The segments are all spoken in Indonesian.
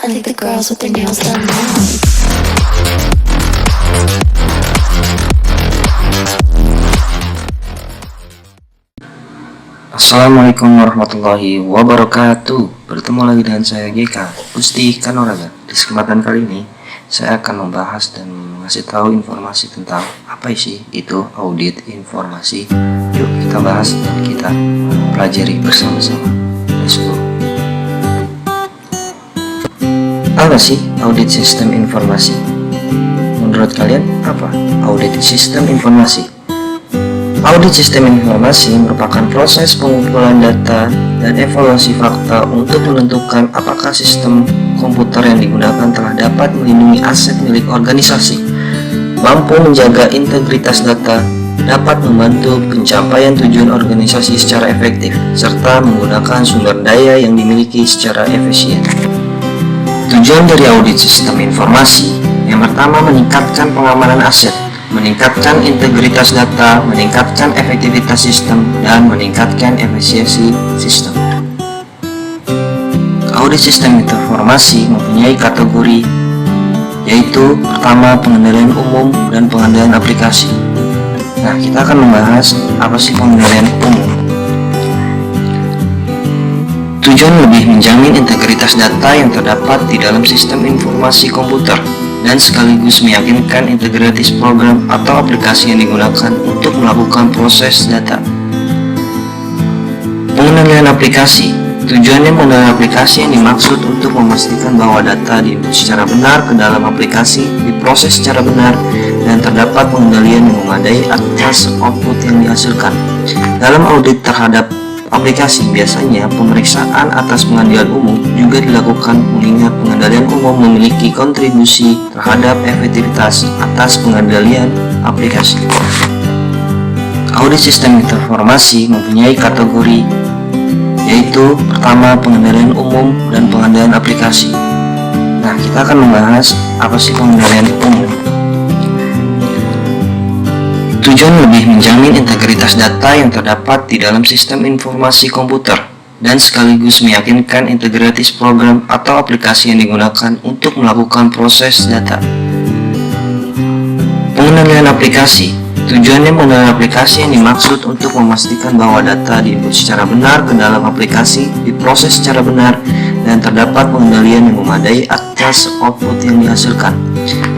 I think the girls with their nails done now. Assalamualaikum warahmatullahi wabarakatuh. Bertemu lagi dengan saya GK Gusti Kanoraga. Di kesempatan kali ini saya akan membahas dan mengasih tahu informasi tentang apa sih itu audit informasi. Yuk kita bahas dan kita pelajari bersama-sama. Let's go. Apa sih audit sistem informasi? Menurut kalian apa audit sistem informasi? Audit sistem informasi merupakan proses pengumpulan data dan evaluasi fakta untuk menentukan apakah sistem komputer yang digunakan telah dapat melindungi aset milik organisasi, mampu menjaga integritas data, dapat membantu pencapaian tujuan organisasi secara efektif, serta menggunakan sumber daya yang dimiliki secara efisien. Tujuan dari audit sistem informasi yang pertama meningkatkan pengamanan aset, meningkatkan integritas data, meningkatkan efektivitas sistem, dan meningkatkan efisiensi sistem. Audit sistem informasi mempunyai kategori, yaitu pertama pengendalian umum dan pengendalian aplikasi. Nah, kita akan membahas apa sih pengendalian umum. Tujuan lebih menjamin integritas data yang terdapat di dalam sistem informasi komputer dan sekaligus meyakinkan integritas program atau aplikasi yang digunakan untuk melakukan proses data. Pengendalian aplikasi. Tujuannya mengenali aplikasi yang dimaksud untuk memastikan bahwa data diinput secara benar ke dalam aplikasi, diproses secara benar, dan terdapat pengendalian yang memadai atas output yang dihasilkan. Dalam audit terhadap aplikasi, biasanya pemeriksaan atas pengendalian umum juga dilakukan mengingat pengendalian umum memiliki kontribusi terhadap efektivitas atas pengendalian aplikasi. Audit sistem informasi mempunyai kategori, yaitu pertama pengendalian umum dan pengendalian aplikasi. Nah, kita akan membahas apa sih pengendalian umum. Tujuan lebih menjamin integritas data yang terdapat di dalam sistem informasi komputer dan sekaligus meyakinkan integritas program atau aplikasi yang digunakan untuk melakukan proses data. Pengendalian aplikasi. Tujuannya mengenali aplikasi yang dimaksud untuk memastikan bahwa data diinput secara benar ke dalam aplikasi, diproses secara benar, dan terdapat pengendalian yang memadai atas output yang dihasilkan.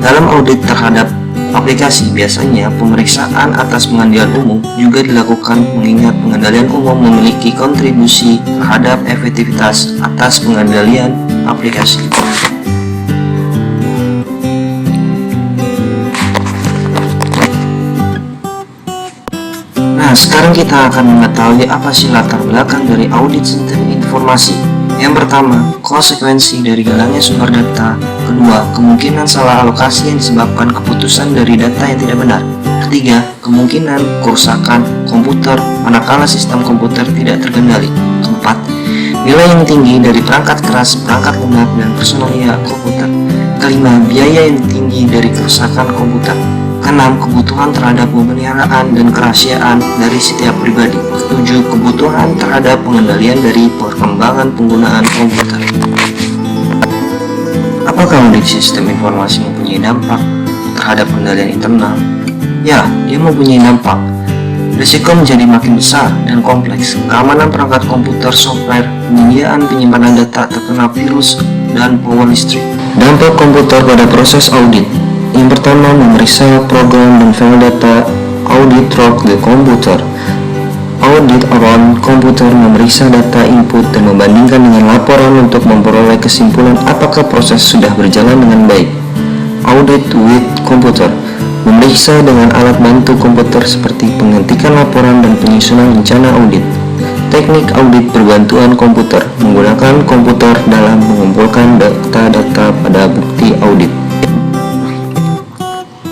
Dalam audit terhadap aplikasi, biasanya pemeriksaan atas pengendalian umum juga dilakukan mengingat pengendalian umum memiliki kontribusi terhadap efektivitas atas pengendalian aplikasi. Nah, sekarang kita akan mengetahui apa sih latar belakang dari audit sistem informasi. Yang pertama, konsekuensi dari hilangnya sumber data. Kedua, kemungkinan salah alokasi yang disebabkan keputusan dari data yang tidak benar. Ketiga, kemungkinan kerusakan komputer manakala sistem komputer tidak terkendali. Keempat, nilai yang tinggi dari perangkat keras, perangkat lunak, dan personalia komputer. Kelima, biaya yang tinggi dari kerusakan komputer. Keenam, kebutuhan terhadap pemeliharaan dan kerahasiaan dari setiap pribadi. Ketujuh, kebutuhan terhadap pengendalian dari perkembangan penggunaan komputer. Apakah audit sistem informasi mempunyai dampak terhadap pengendalian internal? Ya, dia mempunyai dampak. Risiko menjadi makin besar dan kompleks. Keamanan perangkat komputer, software, penyediaan penyimpanan data terkena virus, dan power listrik. Dampak komputer pada proses audit. Yang pertama, memeriksa program dan file data. Audit rock the computer. Audit around komputer memeriksa data input dan membandingkan dengan laporan untuk memperoleh kesimpulan apakah proses sudah berjalan dengan baik. Audit with computer memeriksa dengan alat bantu komputer seperti penghentikan laporan dan penyusunan rencana audit. Teknik audit berbantuan komputer menggunakan komputer dalam mengumpulkan data-data pada bukti audit.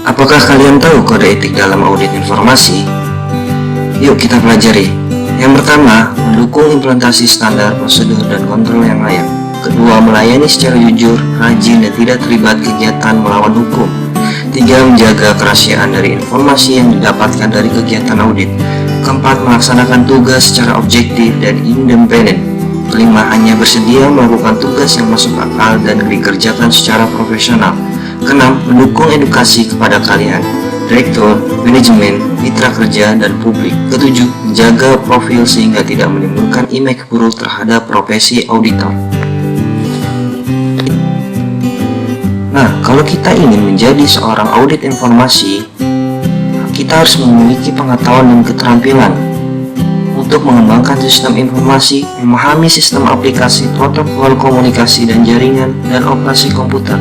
Apakah kalian tahu kode etik dalam audit informasi? Yuk kita pelajari. Yang pertama, mendukung implementasi standar, prosedur, dan kontrol yang layak. Kedua, melayani secara jujur, rajin, dan tidak terlibat kegiatan melawan hukum. Tiga, menjaga kerahasiaan dari informasi yang didapatkan dari kegiatan audit. Keempat, melaksanakan tugas secara objektif dan independen. Kelima, hanya bersedia melakukan tugas yang masuk akal dan dikerjakan secara profesional. Keenam, mendukung edukasi kepada kalian, direktur, manajemen, mitra kerja, dan publik. Ketujuh, menjaga profil sehingga tidak menimbulkan image buruk terhadap profesi auditor. Nah, kalau kita ingin menjadi seorang audit informasi, kita harus memiliki pengetahuan dan keterampilan untuk mengembangkan sistem informasi, memahami sistem aplikasi, protokol komunikasi dan jaringan, dan operasi komputer,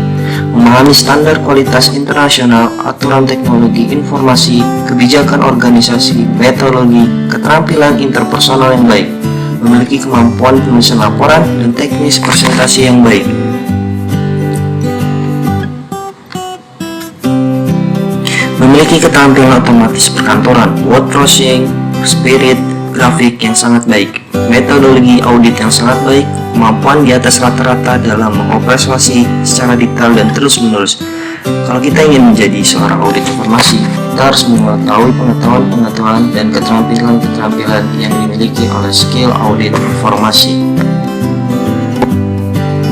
memahami standar kualitas internasional, aturan teknologi informasi, kebijakan organisasi, metodologi, keterampilan interpersonal yang baik, memiliki kemampuan penulisan laporan, dan teknis presentasi yang baik. Memiliki keterampilan otomatis perkantoran, word processing, spirit, grafik yang sangat baik, metodologi audit yang sangat baik, kemampuan di atas rata-rata dalam mengoperasikan secara detail dan terus-menerus. Kalau kita ingin menjadi seorang audit informasi, kita harus mengetahui pengetahuan dan keterampilan yang dimiliki oleh skill audit informasi.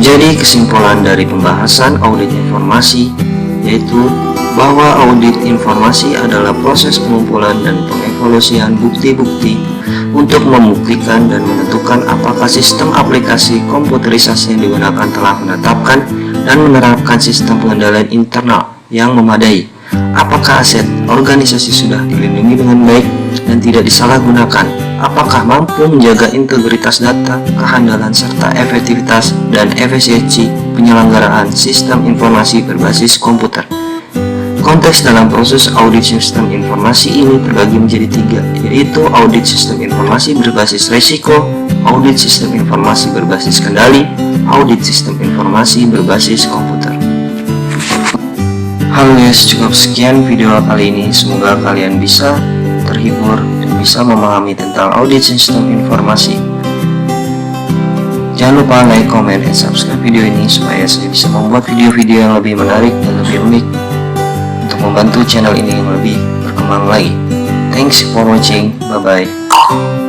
Jadi kesimpulan dari pembahasan audit informasi yaitu bahwa audit informasi adalah proses pengumpulan dan pengevaluasian bukti-bukti untuk membuktikan dan menentukan apakah sistem aplikasi komputerisasi yang digunakan telah menetapkan dan menerapkan sistem pengendalian internal yang memadai, apakah aset organisasi sudah dilindungi dengan baik dan tidak disalahgunakan, apakah mampu menjaga integritas data, kehandalan serta efektivitas dan efisiensi penyelenggaraan sistem informasi berbasis komputer. Konteks dalam proses audit sistem informasi ini terbagi menjadi tiga, yaitu audit sistem informasi berbasis resiko, audit sistem informasi berbasis kendali, audit sistem informasi berbasis komputer. Halo guys, cukup sekian video kali ini. Semoga kalian bisa terhibur dan bisa memahami tentang audit sistem informasi. Jangan lupa like, comment, dan subscribe video ini supaya saya bisa membuat video-video yang lebih menarik dan lebih unik untuk membantu channel ini lebih berkembang lagi. Thanks for watching. Bye bye.